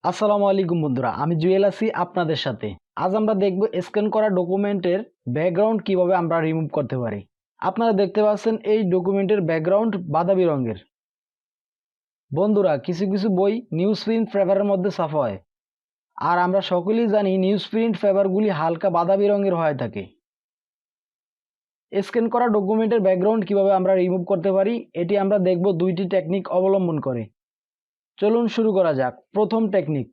আসসালামু আলাইকুম বন্ধুরা, আমি জুয়েল আছি আপনাদের সাথে। আজ আমরা দেখব স্ক্যান করা ডকুমেন্টের ব্যাকগ্রাউন্ড কিভাবে আমরা রিমুভ করতে পারি। আপনারা দেখতে পাচ্ছেন এই ডকুমেন্টের ব্যাকগ্রাউন্ড বাদামি রঙের। বন্ধুরা, কিছু কিছু বই নিউজ প্রিন্ট পেপারের মধ্যে ছাপা হয়, আর আমরা সকলেই জানি নিউজ প্রিন্ট পেপারগুলি হালকা বাদামি রঙের হয়ে থাকে। স্ক্যান করা ডকুমেন্টের ব্যাকগ্রাউন্ড কিভাবে আমরা রিমুভ করতে পারি, এটি আমরা দেখব দুইটি টেকনিক অবলম্বন করে। চলুন শুরু করা যাক। প্রথম টেকনিক,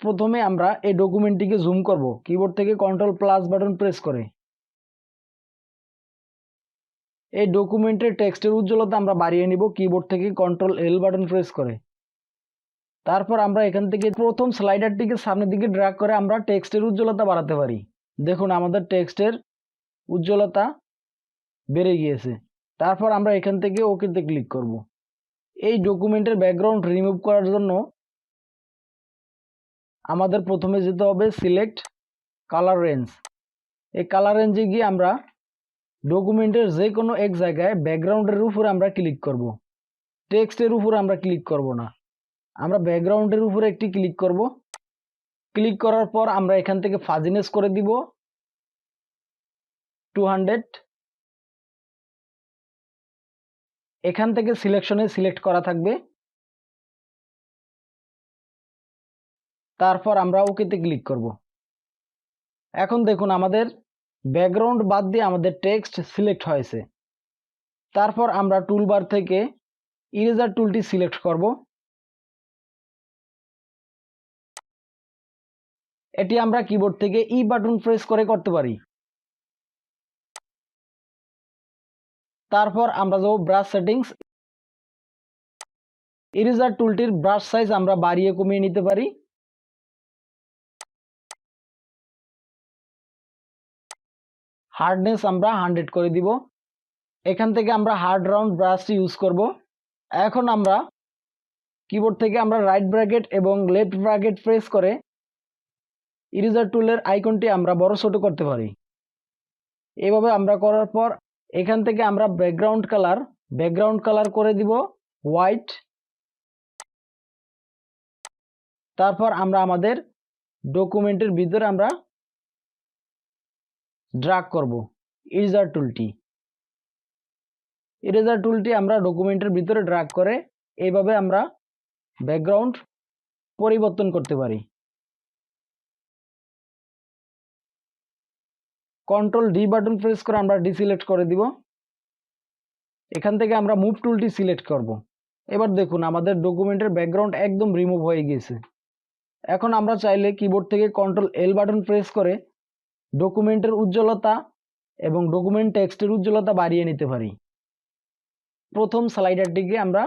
প্রথমে আমরা এই ডকুমেন্টটিকে জুম করব কিবোর্ড থেকে কন্ট্রোল প্লাস বাটন প্রেস করে। এই ডকুমেন্টের টেক্সটের উজ্জ্বলতা আমরা বাড়িয়ে নিব কিবোর্ড থেকে কন্ট্রোল এল বাটন প্রেস করে। তারপর আমরা এখান থেকে প্রথম স্লাইডারটিকে সামনের দিকে ড্র্যাগ করে আমরা টেক্সটের উজ্জ্বলতা বাড়াতে পারি। দেখুন আমাদের টেক্সটের উজ্জ্বলতা বেড়ে গিয়েছে। তারপর আমরা এখান থেকে ওকেতে ক্লিক করব। এই ডকুমেন্টের ব্যাকগ্রাউন্ড রিমুভ করার জন্য আমাদের প্রথমে যেতে হবে সিলেক্ট কালার রেঞ্জ। এই কালার রেঞ্জে গিয়ে আমরা ডকুমেন্টের যে কোনো এক জায়গায় ব্যাকগ্রাউন্ডের উপরে আমরা ক্লিক করব। টেক্সটের উপরে আমরা ক্লিক করব না, আমরা ব্যাকগ্রাউন্ডের উপরে একটি ক্লিক করব। ক্লিক করার পর আমরা এখান থেকে ফাজিনেস করে দিব 200। এখান থেকে সিলেকশনে সিলেক্ট করা থাকবে। তারপর আমরা ওকেতে ক্লিক করব। এখন দেখুন আমাদের ব্যাকগ্রাউন্ড বাদ দিয়ে আমাদের টেক্সট সিলেক্ট হয়েছে। তারপর আমরা টুলবার থেকে ইরেজার টুলটি সিলেক্ট করব। এটি আমরা কিবোর্ড থেকে ই বাটন প্রেস করে করতে পারি। তারপর আমরা যাব ব্রাশ সেটিংস। ইরেজার টুলটির ব্রাশ সাইজ আমরা বাড়িয়ে কমিয়ে নিতে পারি। হার্ডনেস আমরা 100 করে দিব। এখান থেকে আমরা হার্ড রাউন্ড ব্রাশটি ইউজ করব। এখন আমরা কিবোর্ড থেকে আমরা রাইট ব্র্যাকেট এবং লেফট ব্র্যাকেট প্রেস করে ইরেজার টুলের আইকনটি আমরা বড় ছোট করতে পারি। এভাবে আমরা করার পর এখান থেকে আমরা ব্যাকগ্রাউন্ড কালার করে দিব হোয়াইট। তারপর আমরা আমাদের ডকুমেন্টের ভিতরে আমরা ড্র্যাগ করব ইরেজার টুলটি আমরা ডকুমেন্টের ভিতরে ড্র্যাগ করে এইভাবে আমরা ব্যাকগ্রাউন্ড পরিবর্তন করতে পারি। কন্ট্রোল ডি বাটন প্রেস করে আমরা ডিসিলেক্ট করে দিব। এখান থেকে আমরা মুভ টুলটি সিলেক্ট করব। এবার দেখুন আমাদের ডকুমেন্টের ব্যাকগ্রাউন্ড একদম রিমুভ হয়ে গিয়েছে। এখন আমরা চাইলে কিবোর্ড থেকে কন্ট্রোল এল বাটন প্রেস করে ডকুমেন্টের উজ্জ্বলতা এবং ডকুমেন্ট টেক্সটের উজ্জ্বলতা বাড়িয়ে নিতে পারি। প্রথম স্লাইডারটিকে আমরা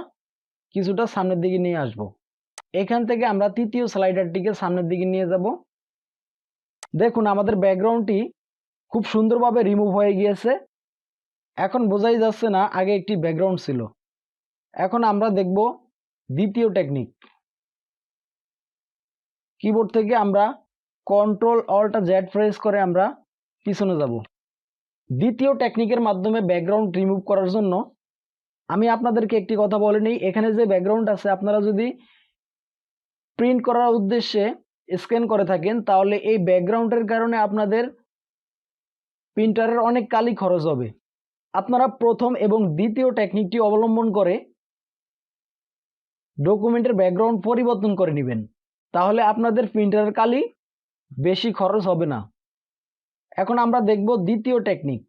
কিছুটা সামনের দিকে নিয়ে আসব। এখান থেকে আমরা তৃতীয় স্লাইডারটিকে সামনের দিকে নিয়ে যাব। দেখুন আমাদের ব্যাকগ্রাউন্ডটি খুব সুন্দরভাবে রিমুভ হয়ে গিয়েছে। এখন বোঝাই যাচ্ছে না আগে একটি ব্যাকগ্রাউন্ড ছিল। এখন আমরা দেখব দ্বিতীয় টেকনিক। কিবোর্ড থেকে আমরা কন্ট্রোল অল্ট জেড প্রেস করে আমরা পিছনে যাব। দ্বিতীয় টেকনিকের মাধ্যমে ব্যাকগ্রাউন্ড রিমুভ করার জন্য আমি আপনাদেরকে একটি কথা বলে নিই। এখানে যে ব্যাকগ্রাউন্ড আছে আপনারা যদি প্রিন্ট করার উদ্দেশ্যে স্ক্যান করে থাকেন তাহলে এই ব্যাকগ্রাউন্ডের কারণে আপনাদের প্রিন্টারের অনেক কালি খরচ হবে। আপনারা প্রথম এবং দ্বিতীয় টেকনিকটি অবলম্বন করে ডকুমেন্টের ব্যাকগ্রাউন্ড পরিবর্তন করে নেবেন, তাহলে আপনাদের প্রিন্টারের কালি বেশি খরচ হবে না। এখন আমরা দেখব দ্বিতীয় টেকনিক।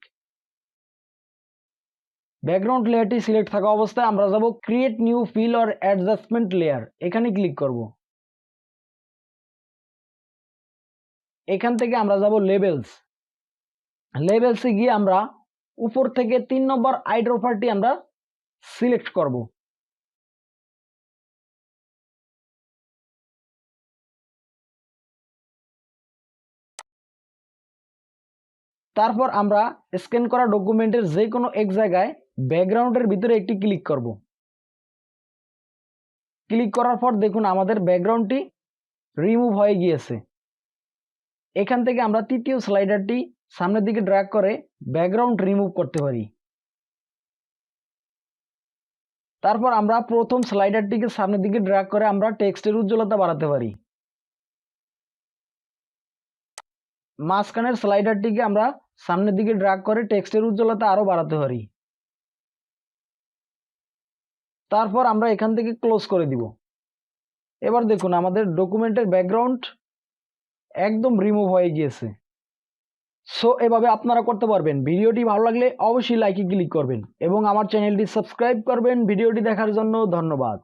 ব্যাকগ্রাউন্ড লেয়ারটি সিলেক্ট থাকা অবস্থায় আমরা যাব create new fill or adjustment layer, এখানে ক্লিক করব। এখান থেকে আমরা যাব লেভেলসে গিয়ে আমরা উপর থেকে 3 নম্বর আইড্রপারটি আমরা সিলেক্ট করব। তারপর আমরা স্ক্যান করা ডকুমেন্টের যে কোনো এক জায়গায় ব্যাকগ্রাউন্ডের ভিতরে একটি ক্লিক করব। ক্লিক করার পর দেখুন আমাদের ব্যাকগ্রাউন্ডটি রিমুভ হয়ে গিয়েছে। এখান থেকে আমরা তৃতীয় স্লাইডারটি সামনের দিকে ড্র্যাগ করে ব্যাকগ্রাউন্ড রিমুভ করতে পারি। তারপর আমরা প্রথম স্লাইডারটিকে সামনের দিকে ড্র্যাগ করে আমরা টেক্সটের উজ্জ্বলতা বাড়াতে পারি। মাঝখানের স্লাইডারটিকে আমরা সামনের দিকে ড্র্যাগ করে টেক্সটের উজ্জ্বলতা আরো বাড়াতে পারি। তারপর আমরা এখান থেকে ক্লোজ করে দিব। এবার দেখুন আমাদের ডকুমেন্টের ব্যাকগ্রাউন্ড একদম রিমুভ হয়ে গিয়েছে। সো এভাবে আপনারা করতে পারবেন। ভিডিওটি ভালো লাগলে অবশ্যই লাইকে ক্লিক করবেন এবং আমার চ্যানেলটি সাবস্ক্রাইব করবেন। ভিডিওটি দেখার জন্য ধন্যবাদ।